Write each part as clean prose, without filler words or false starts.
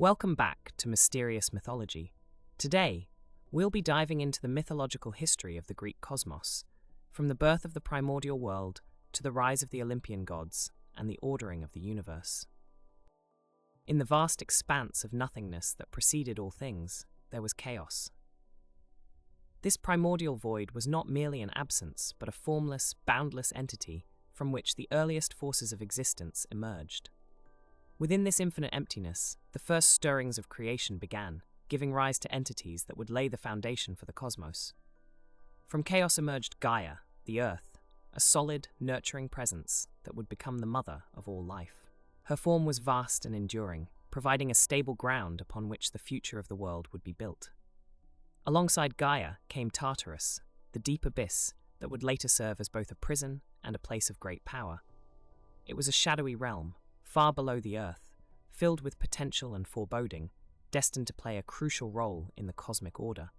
Welcome back to Mysterious Mythology. Today, we'll be diving into the mythological history of the Greek cosmos, from the birth of the primordial world to the rise of the Olympian gods and the ordering of the universe. In the vast expanse of nothingness that preceded all things, there was chaos. This primordial void was not merely an absence, but a formless, boundless entity from which the earliest forces of existence emerged. Within this infinite emptiness, the first stirrings of creation began, giving rise to entities that would lay the foundation for the cosmos. From chaos emerged Gaia, the earth, a solid, nurturing presence that would become the mother of all life. Her form was vast and enduring, providing a stable ground upon which the future of the world would be built. Alongside Gaia came Tartarus, the deep abyss that would later serve as both a prison and a place of great power. It was a shadowy realm, far below the earth, filled with potential and foreboding, destined to play a crucial role in the cosmic order.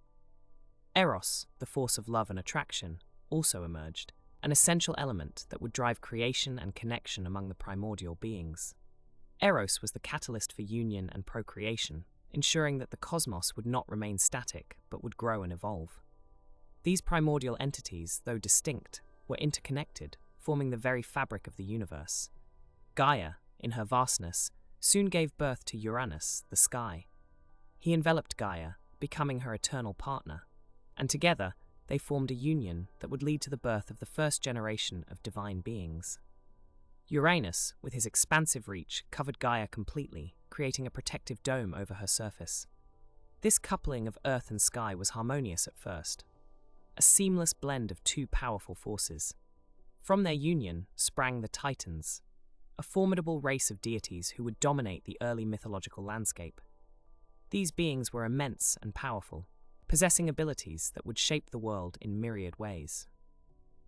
Eros, the force of love and attraction, also emerged, an essential element that would drive creation and connection among the primordial beings. Eros was the catalyst for union and procreation, ensuring that the cosmos would not remain static but would grow and evolve. These primordial entities, though distinct, were interconnected, forming the very fabric of the universe. Gaia, in her vastness, soon gave birth to Uranus, the sky. He enveloped Gaia, becoming her eternal partner, and together they formed a union that would lead to the birth of the first generation of divine beings. Uranus, with his expansive reach, covered Gaia completely, creating a protective dome over her surface. This coupling of earth and sky was harmonious at first, a seamless blend of two powerful forces. From their union sprang the Titans, a formidable race of deities who would dominate the early mythological landscape. These beings were immense and powerful, possessing abilities that would shape the world in myriad ways.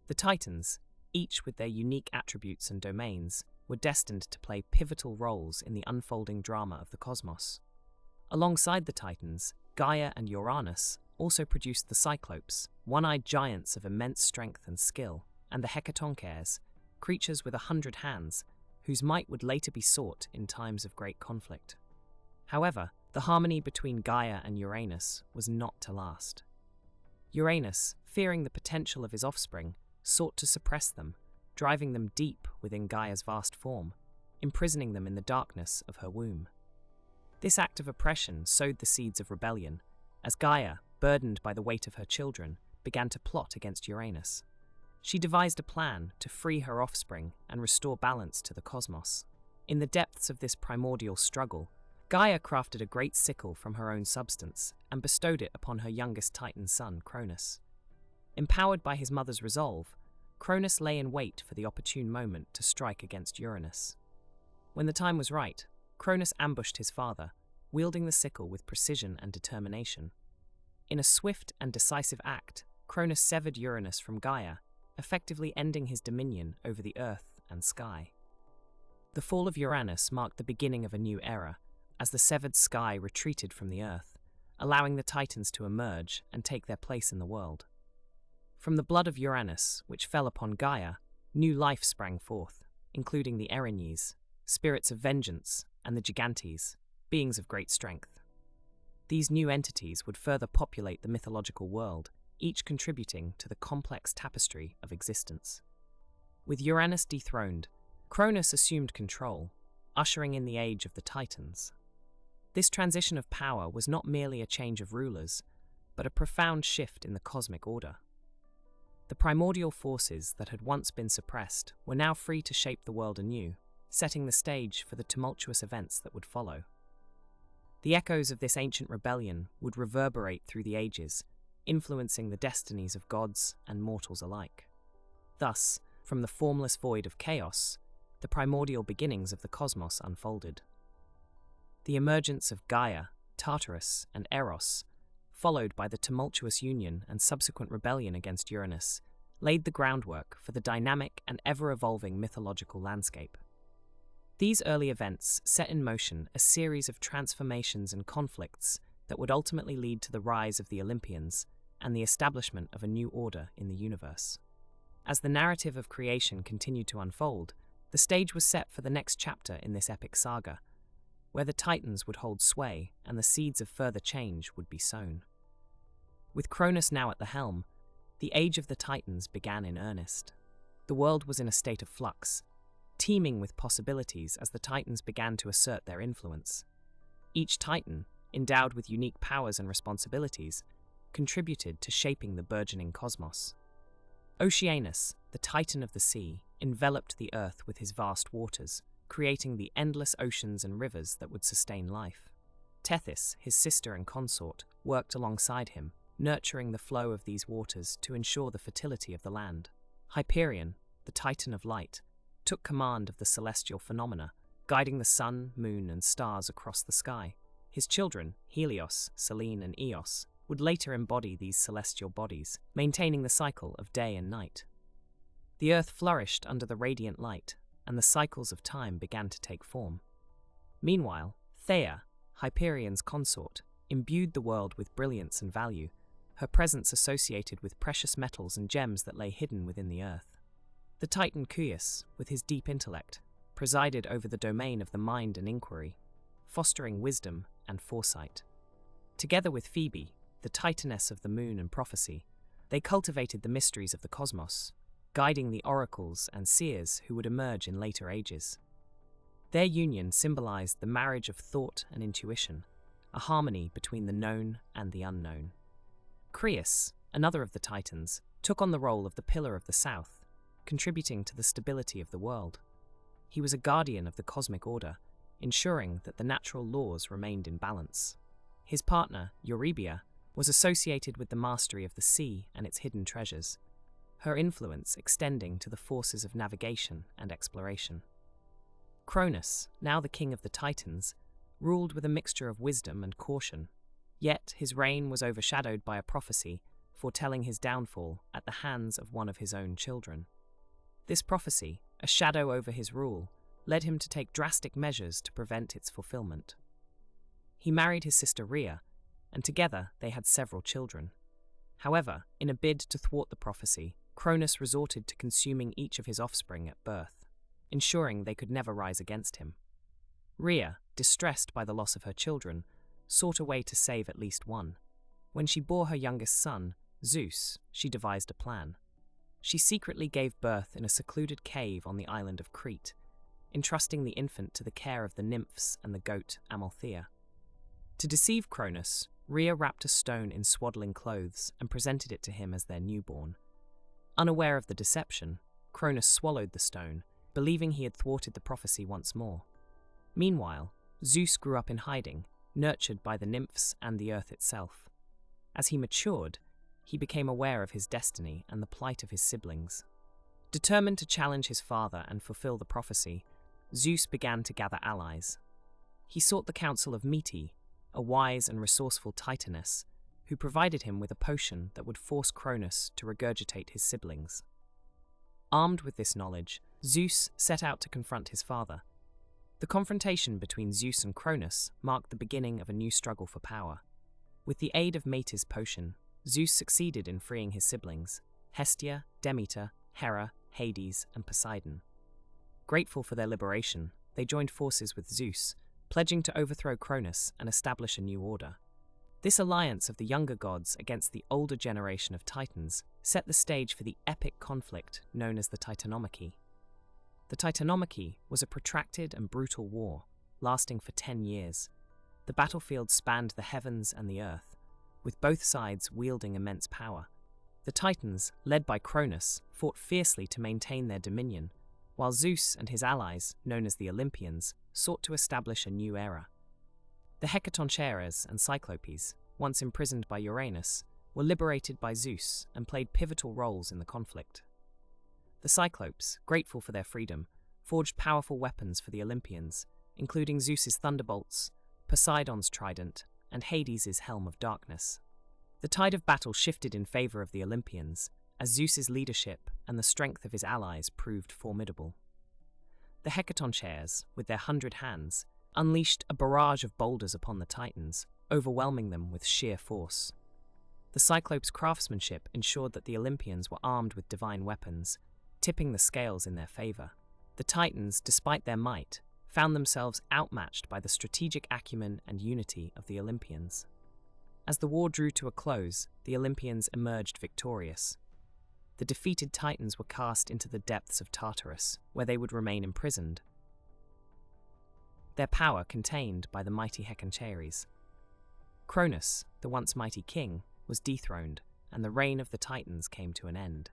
The Titans, each with their unique attributes and domains, were destined to play pivotal roles in the unfolding drama of the cosmos. Alongside the Titans, Gaia and Uranus also produced the Cyclopes, one-eyed giants of immense strength and skill, and the Hecatonkers, creatures with 100 hands, whose might would later be sought in times of great conflict. However, the harmony between Gaia and Uranus was not to last. Uranus, fearing the potential of his offspring, sought to suppress them, driving them deep within Gaia's vast form, imprisoning them in the darkness of her womb. This act of oppression sowed the seeds of rebellion, as Gaia, burdened by the weight of her children, began to plot against Uranus. She devised a plan to free her offspring and restore balance to the cosmos. In the depths of this primordial struggle, Gaia crafted a great sickle from her own substance and bestowed it upon her youngest Titan son, Cronus. Empowered by his mother's resolve, Cronus lay in wait for the opportune moment to strike against Uranus. When the time was right, Cronus ambushed his father, wielding the sickle with precision and determination. In a swift and decisive act, Cronus severed Uranus from Gaia, effectively ending his dominion over the earth and sky. The fall of Uranus marked the beginning of a new era, as the severed sky retreated from the earth, allowing the Titans to emerge and take their place in the world. From the blood of Uranus, which fell upon Gaia, new life sprang forth, including the Erinyes, spirits of vengeance, and the Gigantes, beings of great strength. These new entities would further populate the mythological world, each contributing to the complex tapestry of existence. With Uranus dethroned, Cronus assumed control, ushering in the age of the Titans. This transition of power was not merely a change of rulers, but a profound shift in the cosmic order. The primordial forces that had once been suppressed were now free to shape the world anew, setting the stage for the tumultuous events that would follow. The echoes of this ancient rebellion would reverberate through the ages, influencing the destinies of gods and mortals alike. Thus, from the formless void of chaos, the primordial beginnings of the cosmos unfolded. The emergence of Gaia, Tartarus, and Eros, followed by the tumultuous union and subsequent rebellion against Uranus, laid the groundwork for the dynamic and ever-evolving mythological landscape. These early events set in motion a series of transformations and conflicts that would ultimately lead to the rise of the Olympians and the establishment of a new order in the universe. As the narrative of creation continued to unfold, the stage was set for the next chapter in this epic saga, where the Titans would hold sway and the seeds of further change would be sown. With Cronus now at the helm, the age of the Titans began in earnest. The world was in a state of flux, teeming with possibilities as the Titans began to assert their influence. Each Titan, endowed with unique powers and responsibilities, contributed to shaping the burgeoning cosmos. Oceanus, the Titan of the sea, enveloped the earth with his vast waters, creating the endless oceans and rivers that would sustain life. Tethys, his sister and consort, worked alongside him, nurturing the flow of these waters to ensure the fertility of the land. Hyperion, the Titan of light, took command of the celestial phenomena, guiding the sun, moon, and stars across the sky. His children, Helios, Selene, and Eos, would later embody these celestial bodies, maintaining the cycle of day and night. The earth flourished under the radiant light, and the cycles of time began to take form. Meanwhile, Theia, Hyperion's consort, imbued the world with brilliance and value, her presence associated with precious metals and gems that lay hidden within the earth. The Titan Cuius, with his deep intellect, presided over the domain of the mind and inquiry, fostering wisdom and foresight. Together with Phoebe, the Titaness of the moon and prophecy, they cultivated the mysteries of the cosmos, guiding the oracles and seers who would emerge in later ages. Their union symbolized the marriage of thought and intuition, a harmony between the known and the unknown. Crius, another of the Titans, took on the role of the Pillar of the South, contributing to the stability of the world. He was a guardian of the cosmic order, ensuring that the natural laws remained in balance. His partner, Eurybia, was associated with the mastery of the sea and its hidden treasures, her influence extending to the forces of navigation and exploration. Cronus, now the king of the Titans, ruled with a mixture of wisdom and caution, yet his reign was overshadowed by a prophecy foretelling his downfall at the hands of one of his own children. This prophecy, a shadow over his rule, led him to take drastic measures to prevent its fulfillment. He married his sister Rhea, and together they had several children. However, in a bid to thwart the prophecy, Cronus resorted to consuming each of his offspring at birth, ensuring they could never rise against him. Rhea, distressed by the loss of her children, sought a way to save at least one. When she bore her youngest son, Zeus, she devised a plan. She secretly gave birth in a secluded cave on the island of Crete, entrusting the infant to the care of the nymphs and the goat Amalthea. To deceive Cronus, Rhea wrapped a stone in swaddling clothes and presented it to him as their newborn. Unaware of the deception, Cronus swallowed the stone, believing he had thwarted the prophecy once more. Meanwhile, Zeus grew up in hiding, nurtured by the nymphs and the earth itself. As he matured, he became aware of his destiny and the plight of his siblings. Determined to challenge his father and fulfill the prophecy, Zeus began to gather allies. He sought the counsel of Metis, a wise and resourceful Titaness, who provided him with a potion that would force Cronus to regurgitate his siblings. Armed with this knowledge, Zeus set out to confront his father. The confrontation between Zeus and Cronus marked the beginning of a new struggle for power. With the aid of Metis' potion, Zeus succeeded in freeing his siblings, Hestia, Demeter, Hera, Hades, and Poseidon. Grateful for their liberation, they joined forces with Zeus, pledging to overthrow Cronus and establish a new order. This alliance of the younger gods against the older generation of Titans set the stage for the epic conflict known as the Titanomachy. The Titanomachy was a protracted and brutal war, lasting for 10 years. The battlefield spanned the heavens and the earth, with both sides wielding immense power. The Titans, led by Cronus, fought fiercely to maintain their dominion, while Zeus and his allies, known as the Olympians, sought to establish a new era. The Hecatoncheires and Cyclopes, once imprisoned by Uranus, were liberated by Zeus and played pivotal roles in the conflict. The Cyclopes, grateful for their freedom, forged powerful weapons for the Olympians, including Zeus's thunderbolts, Poseidon's trident, and Hades' helm of darkness. The tide of battle shifted in favor of the Olympians, as Zeus's leadership and the strength of his allies proved formidable. The Hecatoncheires, with their 100 hands, unleashed a barrage of boulders upon the Titans, overwhelming them with sheer force. The Cyclops' craftsmanship ensured that the Olympians were armed with divine weapons, tipping the scales in their favor. The Titans, despite their might, found themselves outmatched by the strategic acumen and unity of the Olympians. As the war drew to a close, the Olympians emerged victorious. The defeated Titans were cast into the depths of Tartarus, where they would remain imprisoned, their power contained by the mighty Hecachaires. Cronus, the once mighty king, was dethroned, and the reign of the Titans came to an end.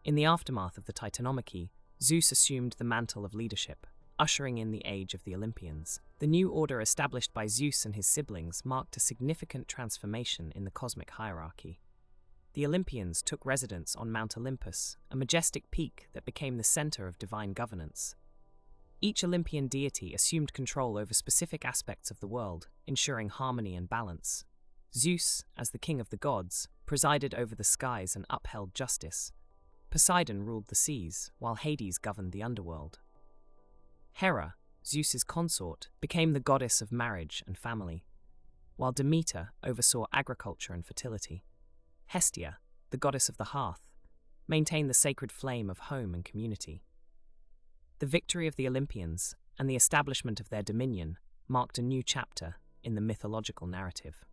In the aftermath of the Titanomachy, Zeus assumed the mantle of leadership, ushering in the age of the Olympians. The new order established by Zeus and his siblings marked a significant transformation in the cosmic hierarchy. The Olympians took residence on Mount Olympus, a majestic peak that became the center of divine governance. Each Olympian deity assumed control over specific aspects of the world, ensuring harmony and balance. Zeus, as the king of the gods, presided over the skies and upheld justice. Poseidon ruled the seas, while Hades governed the underworld. Hera, Zeus's consort, became the goddess of marriage and family, while Demeter oversaw agriculture and fertility. Hestia, the goddess of the hearth, maintained the sacred flame of home and community. The victory of the Olympians and the establishment of their dominion marked a new chapter in the mythological narrative.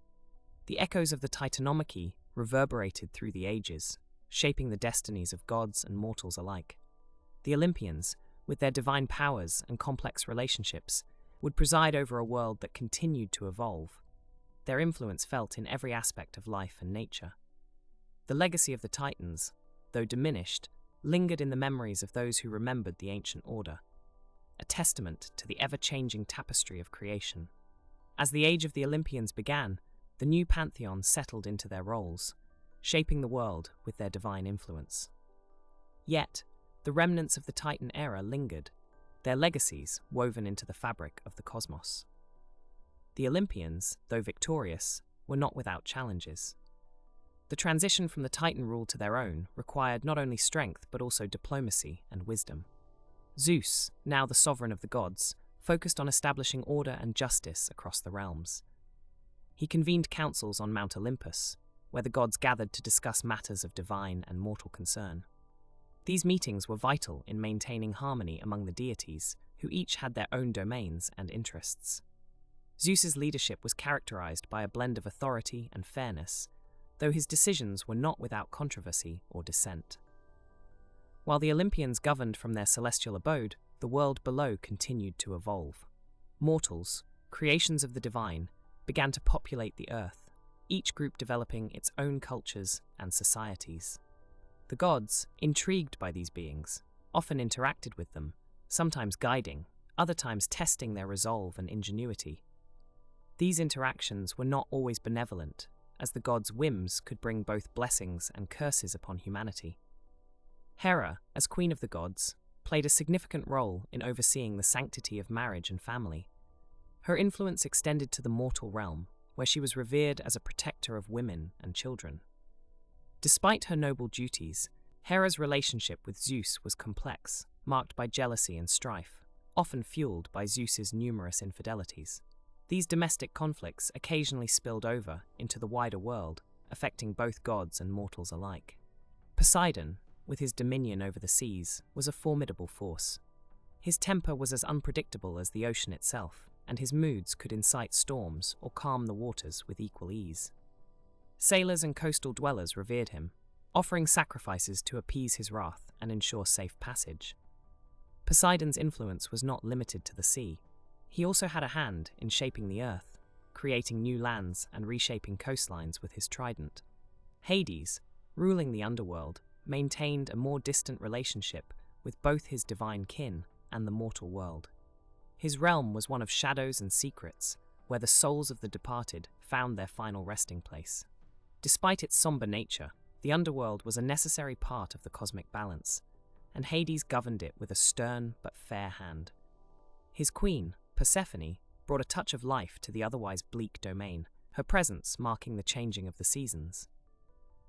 The echoes of the Titanomachy reverberated through the ages, shaping the destinies of gods and mortals alike. The Olympians, with their divine powers and complex relationships, would preside over a world that continued to evolve, their influence felt in every aspect of life and nature. The legacy of the Titans, though diminished, lingered in the memories of those who remembered the ancient order, a testament to the ever-changing tapestry of creation. As the age of the Olympians began, the new pantheons settled into their roles, shaping the world with their divine influence. Yet, the remnants of the Titan era lingered, their legacies woven into the fabric of the cosmos. The Olympians, though victorious, were not without challenges. The transition from the Titan rule to their own required not only strength but also diplomacy and wisdom. Zeus, now the sovereign of the gods, focused on establishing order and justice across the realms. He convened councils on Mount Olympus, where the gods gathered to discuss matters of divine and mortal concern. These meetings were vital in maintaining harmony among the deities, who each had their own domains and interests. Zeus's leadership was characterized by a blend of authority and fairness, though his decisions were not without controversy or dissent. While the Olympians governed from their celestial abode, the world below continued to evolve. Mortals, creations of the divine, began to populate the earth, each group developing its own cultures and societies. The gods, intrigued by these beings, often interacted with them, sometimes guiding, other times testing their resolve and ingenuity. These interactions were not always benevolent, as the gods' whims could bring both blessings and curses upon humanity. Hera, as queen of the gods, played a significant role in overseeing the sanctity of marriage and family. Her influence extended to the mortal realm, where she was revered as a protector of women and children. Despite her noble duties, Hera's relationship with Zeus was complex, marked by jealousy and strife, often fueled by Zeus's numerous infidelities. These domestic conflicts occasionally spilled over into the wider world, affecting both gods and mortals alike. Poseidon, with his dominion over the seas, was a formidable force. His temper was as unpredictable as the ocean itself, and his moods could incite storms or calm the waters with equal ease. Sailors and coastal dwellers revered him, offering sacrifices to appease his wrath and ensure safe passage. Poseidon's influence was not limited to the sea. He also had a hand in shaping the earth, creating new lands and reshaping coastlines with his trident. Hades, ruling the underworld, maintained a more distant relationship with both his divine kin and the mortal world. His realm was one of shadows and secrets, where the souls of the departed found their final resting place. Despite its somber nature, the underworld was a necessary part of the cosmic balance, and Hades governed it with a stern but fair hand. His queen, Persephone, brought a touch of life to the otherwise bleak domain, her presence marking the changing of the seasons.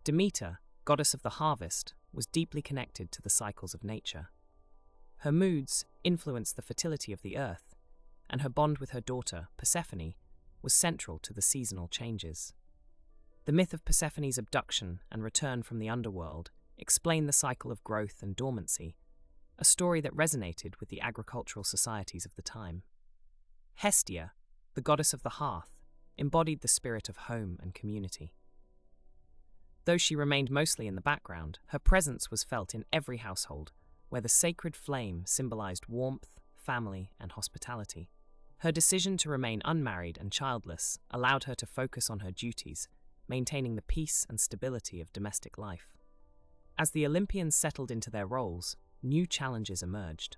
Demeter, goddess of the harvest, was deeply connected to the cycles of nature. Her moods influenced the fertility of the earth, and her bond with her daughter, Persephone, was central to the seasonal changes. The myth of Persephone's abduction and return from the underworld explained the cycle of growth and dormancy, a story that resonated with the agricultural societies of the time. Hestia, the goddess of the hearth, embodied the spirit of home and community. Though she remained mostly in the background, her presence was felt in every household, where the sacred flame symbolized warmth, family, and hospitality. Her decision to remain unmarried and childless allowed her to focus on her duties, maintaining the peace and stability of domestic life. As the Olympians settled into their roles, new challenges emerged.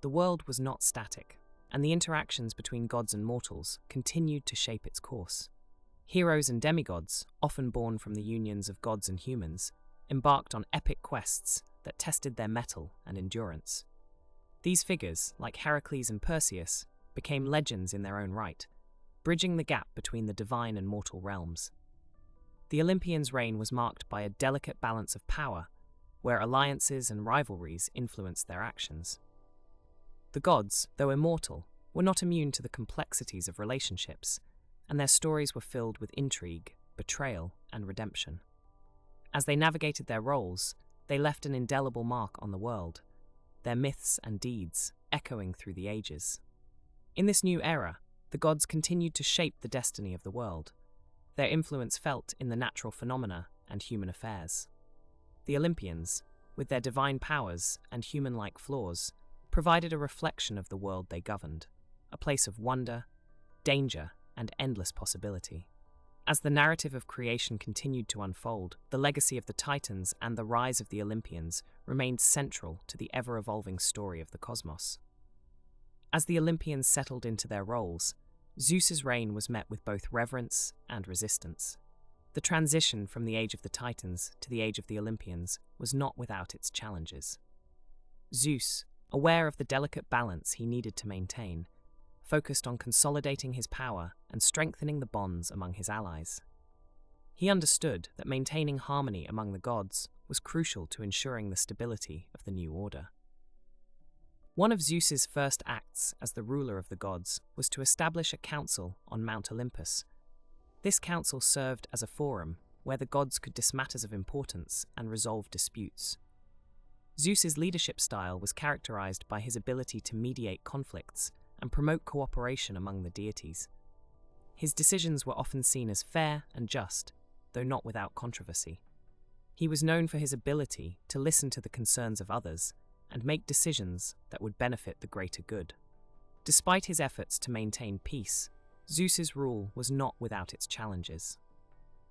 The world was not static, and the interactions between gods and mortals continued to shape its course. Heroes and demigods, often born from the unions of gods and humans, embarked on epic quests that tested their mettle and endurance. These figures, like Heracles and Perseus, became legends in their own right, bridging the gap between the divine and mortal realms. The Olympians' reign was marked by a delicate balance of power, where alliances and rivalries influenced their actions. The gods, though immortal, were not immune to the complexities of relationships, and their stories were filled with intrigue, betrayal, and redemption. As they navigated their roles, they left an indelible mark on the world, their myths and deeds echoing through the ages. In this new era, the gods continued to shape the destiny of the world, their influence felt in the natural phenomena and human affairs. The Olympians, with their divine powers and human-like flaws, provided a reflection of the world they governed, a place of wonder, danger, and endless possibility. As the narrative of creation continued to unfold, the legacy of the Titans and the rise of the Olympians remained central to the ever-evolving story of the cosmos. As the Olympians settled into their roles, Zeus's reign was met with both reverence and resistance. The transition from the age of the Titans to the age of the Olympians was not without its challenges. Zeus, aware of the delicate balance he needed to maintain, focused on consolidating his power and strengthening the bonds among his allies. He understood that maintaining harmony among the gods was crucial to ensuring the stability of the new order. One of Zeus's first acts as the ruler of the gods was to establish a council on Mount Olympus. This council served as a forum where the gods could discuss matters of importance and resolve disputes. Zeus's leadership style was characterized by his ability to mediate conflicts and promote cooperation among the deities. His decisions were often seen as fair and just, though not without controversy. He was known for his ability to listen to the concerns of others and make decisions that would benefit the greater good. Despite his efforts to maintain peace, Zeus's rule was not without its challenges.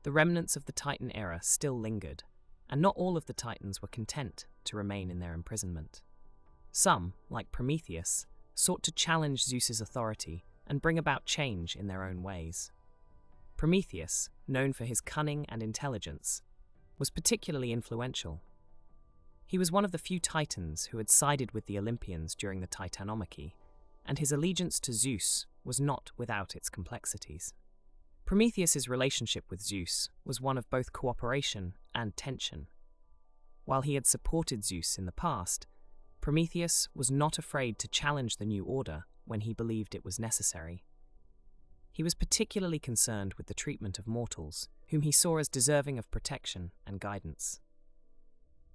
The remnants of the Titan era still lingered, and not all of the Titans were content to remain in their imprisonment. Some, like Prometheus, sought to challenge Zeus's authority and bring about change in their own ways. Prometheus, known for his cunning and intelligence, was particularly influential. He was one of the few Titans who had sided with the Olympians during the Titanomachy, and his allegiance to Zeus was not without its complexities. Prometheus's relationship with Zeus was one of both cooperation and tension. While he had supported Zeus in the past, Prometheus was not afraid to challenge the new order when he believed it was necessary. He was particularly concerned with the treatment of mortals, whom he saw as deserving of protection and guidance.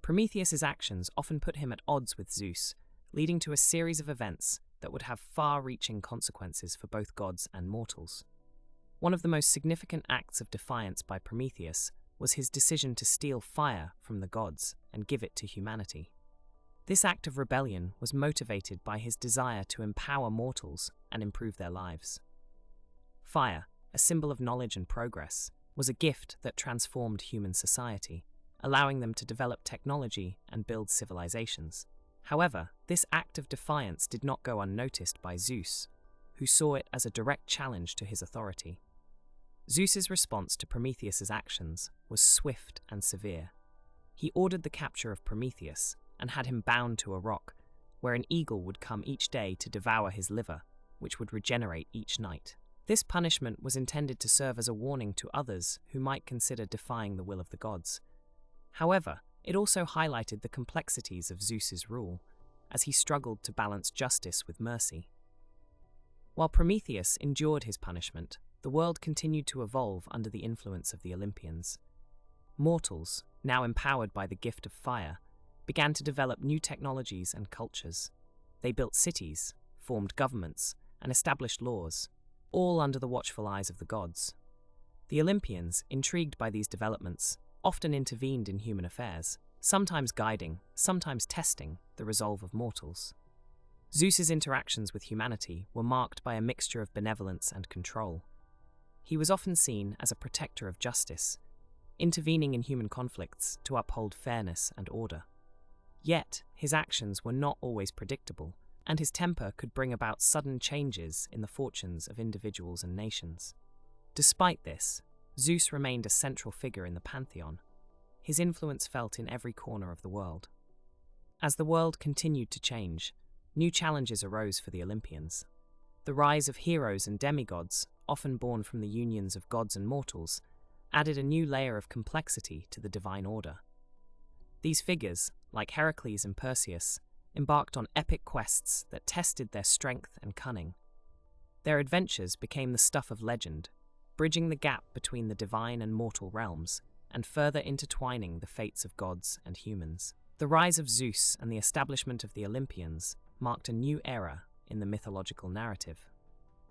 Prometheus's actions often put him at odds with Zeus, leading to a series of events that would have far-reaching consequences for both gods and mortals. One of the most significant acts of defiance by Prometheus was his decision to steal fire from the gods and give it to humanity. This act of rebellion was motivated by his desire to empower mortals and improve their lives. Fire, a symbol of knowledge and progress, was a gift that transformed human society, allowing them to develop technology and build civilizations. However, this act of defiance did not go unnoticed by Zeus, who saw it as a direct challenge to his authority. Zeus's response to Prometheus's actions was swift and severe. He ordered the capture of Prometheus and had him bound to a rock, where an eagle would come each day to devour his liver, which would regenerate each night. This punishment was intended to serve as a warning to others who might consider defying the will of the gods. However, it also highlighted the complexities of Zeus's rule, as he struggled to balance justice with mercy. While Prometheus endured his punishment, the world continued to evolve under the influence of the Olympians. Mortals, now empowered by the gift of fire, began to develop new technologies and cultures. They built cities, formed governments, and established laws, all under the watchful eyes of the gods. The Olympians, intrigued by these developments, often intervened in human affairs, sometimes guiding, sometimes testing the resolve of mortals. Zeus's interactions with humanity were marked by a mixture of benevolence and control. He was often seen as a protector of justice, intervening in human conflicts to uphold fairness and order. Yet, his actions were not always predictable, and his temper could bring about sudden changes in the fortunes of individuals and nations. Despite this, Zeus remained a central figure in the pantheon, his influence felt in every corner of the world. As the world continued to change, new challenges arose for the Olympians. The rise of heroes and demigods, often born from the unions of gods and mortals, added a new layer of complexity to the divine order. These figures, like Heracles and Perseus, embarked on epic quests that tested their strength and cunning. Their adventures became the stuff of legend, bridging the gap between the divine and mortal realms, and further intertwining the fates of gods and humans. The rise of Zeus and the establishment of the Olympians marked a new era in the mythological narrative.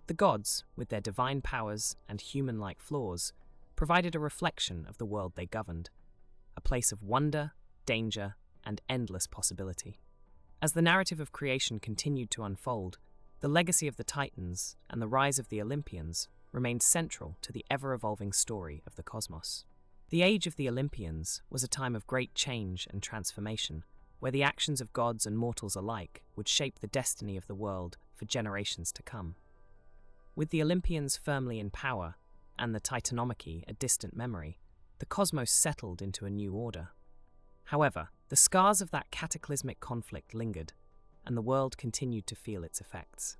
The gods, with their divine powers and human-like flaws, provided a reflection of the world they governed, a place of wonder, danger, and endless possibility. As the narrative of creation continued to unfold, the legacy of the Titans and the rise of the Olympians remained central to the ever-evolving story of the cosmos. The age of the Olympians was a time of great change and transformation, where the actions of gods and mortals alike would shape the destiny of the world for generations to come. With the Olympians firmly in power, and the Titanomachy a distant memory, the cosmos settled into a new order. However, the scars of that cataclysmic conflict lingered, and the world continued to feel its effects.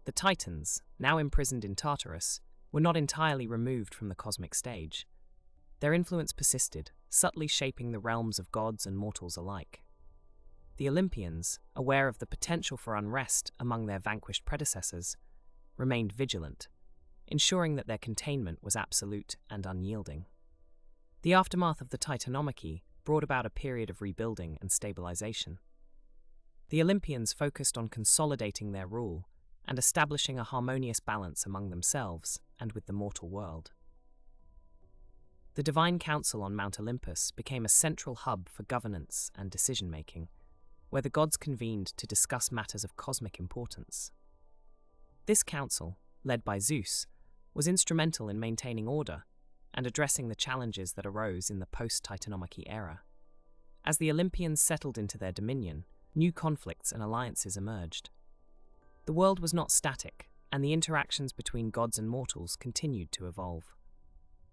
The Titans, now imprisoned in Tartarus, were not entirely removed from the cosmic stage. Their influence persisted, subtly shaping the realms of gods and mortals alike. The Olympians, aware of the potential for unrest among their vanquished predecessors, remained vigilant, ensuring that their containment was absolute and unyielding. The aftermath of the Titanomachy brought about a period of rebuilding and stabilization. The Olympians focused on consolidating their rule and establishing a harmonious balance among themselves and with the mortal world. The Divine Council on Mount Olympus became a central hub for governance and decision-making, where the gods convened to discuss matters of cosmic importance. This council, led by Zeus, was instrumental in maintaining order and addressing the challenges that arose in the post-Titanomachy era. As the Olympians settled into their dominion, new conflicts and alliances emerged. The world was not static, and the interactions between gods and mortals continued to evolve.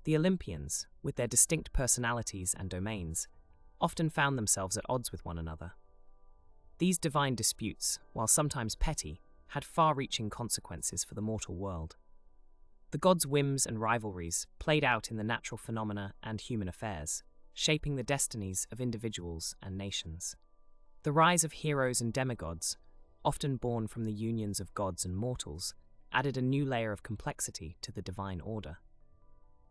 The Olympians, with their distinct personalities and domains, often found themselves at odds with one another. These divine disputes, while sometimes petty, had far-reaching consequences for the mortal world. The gods' whims and rivalries played out in the natural phenomena and human affairs, shaping the destinies of individuals and nations. The rise of heroes and demigods, often born from the unions of gods and mortals, added a new layer of complexity to the divine order.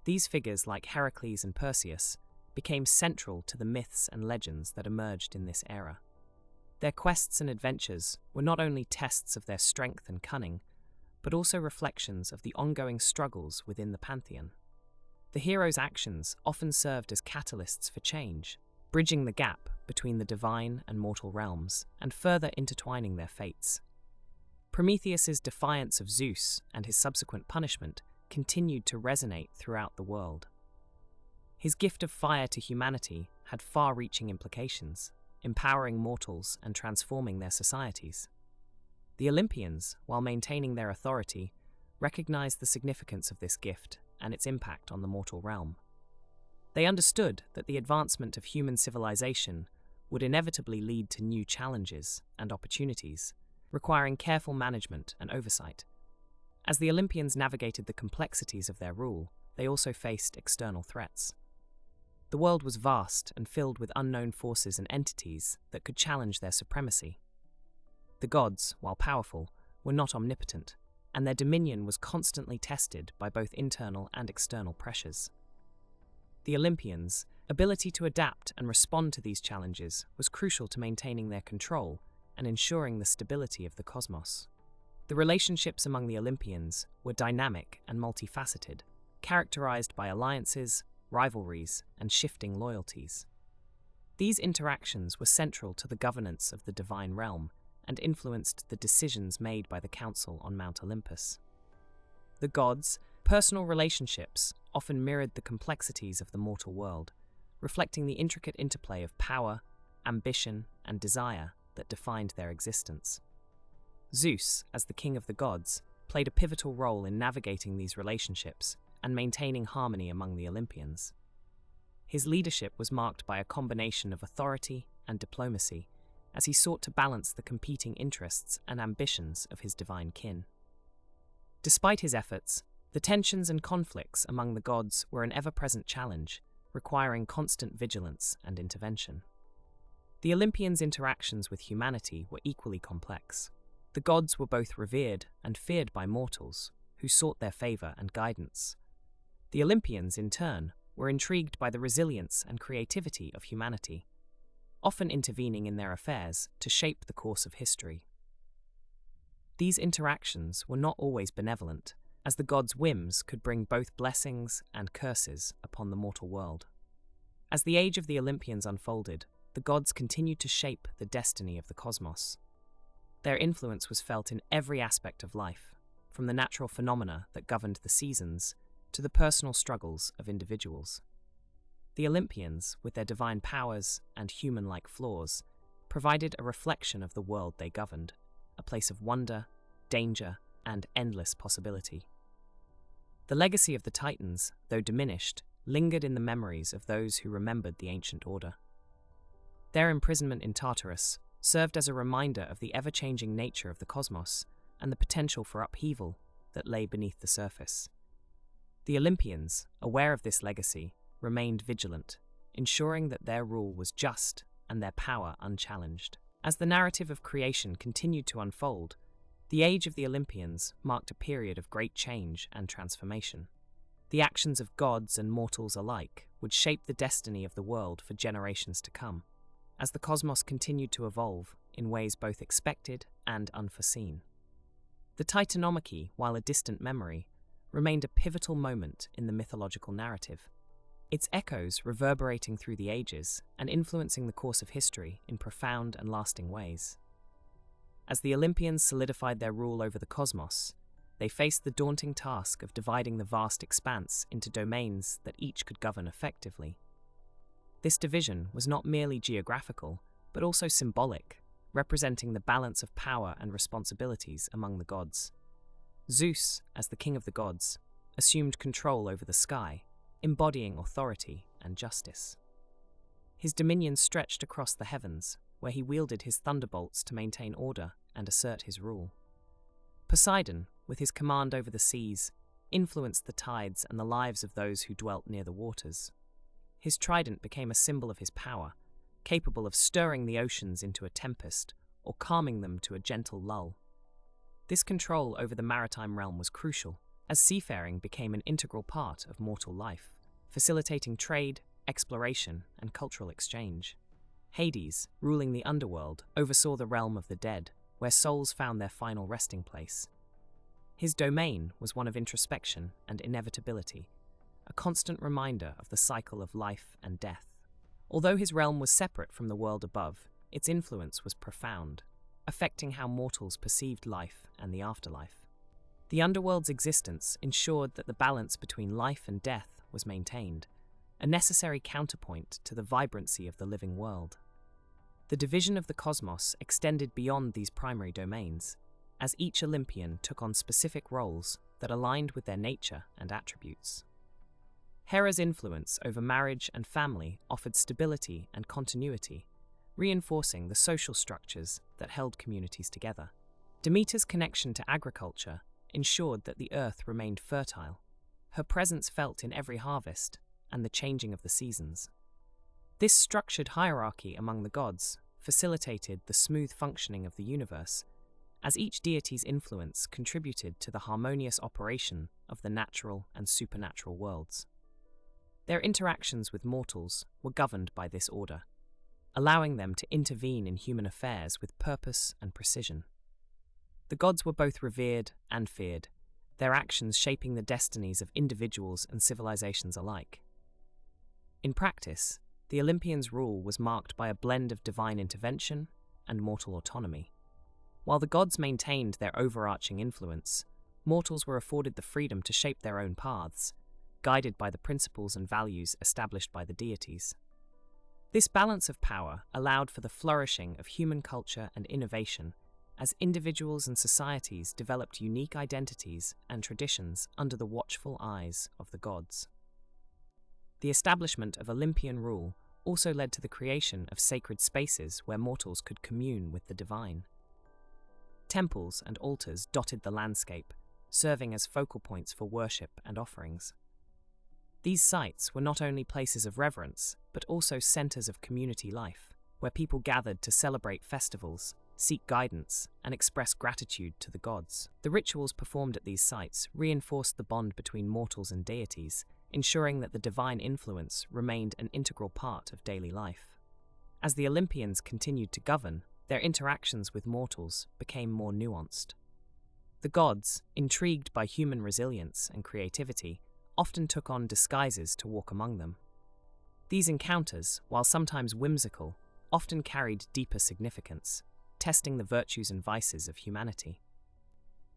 These figures, like Heracles and Perseus, became central to the myths and legends that emerged in this era. Their quests and adventures were not only tests of their strength and cunning, but also reflections of the ongoing struggles within the pantheon. The heroes' actions often served as catalysts for change, bridging the gap between the divine and mortal realms and further intertwining their fates. Prometheus's defiance of Zeus and his subsequent punishment continued to resonate throughout the world. His gift of fire to humanity had far-reaching implications, empowering mortals and transforming their societies. The Olympians, while maintaining their authority, recognized the significance of this gift and its impact on the mortal realm. They understood that the advancement of human civilization would inevitably lead to new challenges and opportunities, requiring careful management and oversight. As the Olympians navigated the complexities of their rule, they also faced external threats. The world was vast and filled with unknown forces and entities that could challenge their supremacy. The gods, while powerful, were not omnipotent, and their dominion was constantly tested by both internal and external pressures. The Olympians, ability to adapt and respond to these challenges was crucial to maintaining their control and ensuring the stability of the cosmos. The relationships among the Olympians were dynamic and multifaceted, characterized by alliances, rivalries, and shifting loyalties. These interactions were central to the governance of the divine realm and influenced the decisions made by the Council on Mount Olympus. The gods' personal relationships often mirrored the complexities of the mortal world, reflecting the intricate interplay of power, ambition, and desire that defined their existence. Zeus, as the king of the gods, played a pivotal role in navigating these relationships and maintaining harmony among the Olympians. His leadership was marked by a combination of authority and diplomacy, as he sought to balance the competing interests and ambitions of his divine kin. Despite his efforts, the tensions and conflicts among the gods were an ever-present challenge, requiring constant vigilance and intervention. The Olympians' interactions with humanity were equally complex. The gods were both revered and feared by mortals, who sought their favor and guidance. The Olympians, in turn, were intrigued by the resilience and creativity of humanity, often intervening in their affairs to shape the course of history. These interactions were not always benevolent, as the gods' whims could bring both blessings and curses upon the mortal world. As the age of the Olympians unfolded, the gods continued to shape the destiny of the cosmos. Their influence was felt in every aspect of life, from the natural phenomena that governed the seasons to the personal struggles of individuals. The Olympians, with their divine powers and human-like flaws, provided a reflection of the world they governed, a place of wonder, danger, and endless possibility. The legacy of the Titans, though diminished, lingered in the memories of those who remembered the ancient order. Their imprisonment in Tartarus served as a reminder of the ever-changing nature of the cosmos and the potential for upheaval that lay beneath the surface. The Olympians, aware of this legacy, remained vigilant, ensuring that their rule was just and their power unchallenged. As the narrative of creation continued to unfold, the age of the Olympians marked a period of great change and transformation. The actions of gods and mortals alike would shape the destiny of the world for generations to come, as the cosmos continued to evolve in ways both expected and unforeseen. The Titanomachy, while a distant memory, remained a pivotal moment in the mythological narrative, its echoes reverberating through the ages and influencing the course of history in profound and lasting ways. As the Olympians solidified their rule over the cosmos, they faced the daunting task of dividing the vast expanse into domains that each could govern effectively. This division was not merely geographical, but also symbolic, representing the balance of power and responsibilities among the gods. Zeus, as the king of the gods, assumed control over the sky, embodying authority and justice. His dominion stretched across the heavens, where he wielded his thunderbolts to maintain order and assert his rule. Poseidon, with his command over the seas, influenced the tides and the lives of those who dwelt near the waters. His trident became a symbol of his power, capable of stirring the oceans into a tempest or calming them to a gentle lull. This control over the maritime realm was crucial, as seafaring became an integral part of mortal life, facilitating trade, exploration, and cultural exchange. Hades, ruling the underworld, oversaw the realm of the dead, where souls found their final resting place. His domain was one of introspection and inevitability, a constant reminder of the cycle of life and death. Although his realm was separate from the world above, its influence was profound, affecting how mortals perceived life and the afterlife. The underworld's existence ensured that the balance between life and death was maintained, a necessary counterpoint to the vibrancy of the living world. The division of the cosmos extended beyond these primary domains, as each Olympian took on specific roles that aligned with their nature and attributes. Hera's influence over marriage and family offered stability and continuity, reinforcing the social structures that held communities together. Demeter's connection to agriculture ensured that the earth remained fertile, her presence felt in every harvest and the changing of the seasons. This structured hierarchy among the gods facilitated the smooth functioning of the universe, as each deity's influence contributed to the harmonious operation of the natural and supernatural worlds. Their interactions with mortals were governed by this order, allowing them to intervene in human affairs with purpose and precision. The gods were both revered and feared, their actions shaping the destinies of individuals and civilizations alike. In practice, the Olympians' rule was marked by a blend of divine intervention and mortal autonomy. While the gods maintained their overarching influence, mortals were afforded the freedom to shape their own paths, guided by the principles and values established by the deities. This balance of power allowed for the flourishing of human culture and innovation as individuals and societies developed unique identities and traditions under the watchful eyes of the gods. The establishment of Olympian rule also led to the creation of sacred spaces where mortals could commune with the divine. Temples and altars dotted the landscape, serving as focal points for worship and offerings. These sites were not only places of reverence, but also centers of community life, where people gathered to celebrate festivals, seek guidance, and express gratitude to the gods. The rituals performed at these sites reinforced the bond between mortals and deities, ensuring that the divine influence remained an integral part of daily life. As the Olympians continued to govern, their interactions with mortals became more nuanced. The gods, intrigued by human resilience and creativity, often took on disguises to walk among them. These encounters, while sometimes whimsical, often carried deeper significance, testing the virtues and vices of humanity.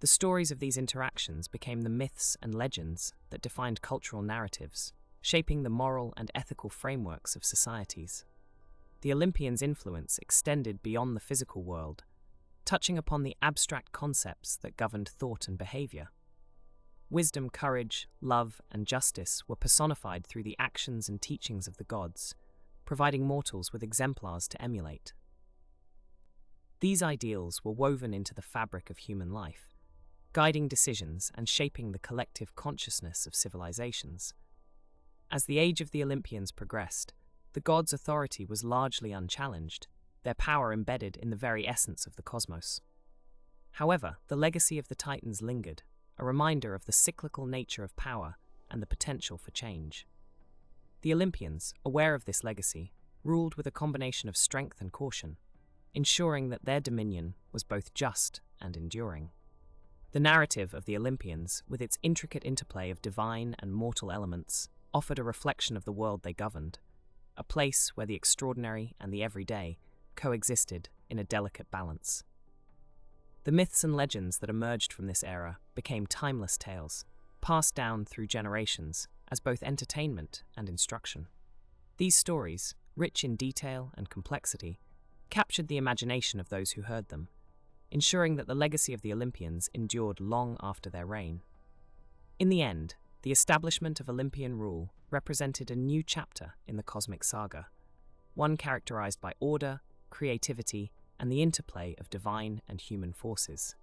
The stories of these interactions became the myths and legends that defined cultural narratives, shaping the moral and ethical frameworks of societies. The Olympians' influence extended beyond the physical world, touching upon the abstract concepts that governed thought and behavior. Wisdom, courage, love, and justice were personified through the actions and teachings of the gods, providing mortals with exemplars to emulate. These ideals were woven into the fabric of human life, guiding decisions and shaping the collective consciousness of civilizations. As the age of the Olympians progressed, the gods' authority was largely unchallenged, their power embedded in the very essence of the cosmos. However, the legacy of the Titans lingered, a reminder of the cyclical nature of power and the potential for change. The Olympians, aware of this legacy, ruled with a combination of strength and caution, ensuring that their dominion was both just and enduring. The narrative of the Olympians, with its intricate interplay of divine and mortal elements, offered a reflection of the world they governed, a place where the extraordinary and the everyday coexisted in a delicate balance. The myths and legends that emerged from this era became timeless tales, passed down through generations as both entertainment and instruction. These stories, rich in detail and complexity, captured the imagination of those who heard them, ensuring that the legacy of the Olympians endured long after their reign. In the end, the establishment of Olympian rule represented a new chapter in the cosmic saga, one characterized by order, creativity, and the interplay of divine and human forces.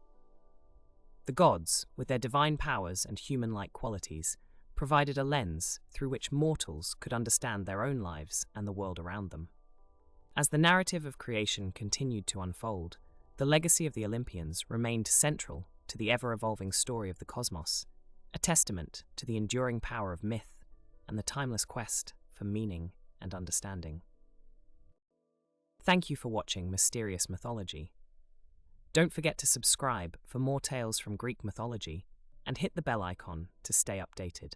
The gods, with their divine powers and human-like qualities, provided a lens through which mortals could understand their own lives and the world around them. As the narrative of creation continued to unfold, the legacy of the Olympians remained central to the ever-evolving story of the cosmos, a testament to the enduring power of myth and the timeless quest for meaning and understanding. Thank you for watching Mysterious Mythology. Don't forget to subscribe for more tales from Greek mythology and hit the bell icon to stay updated.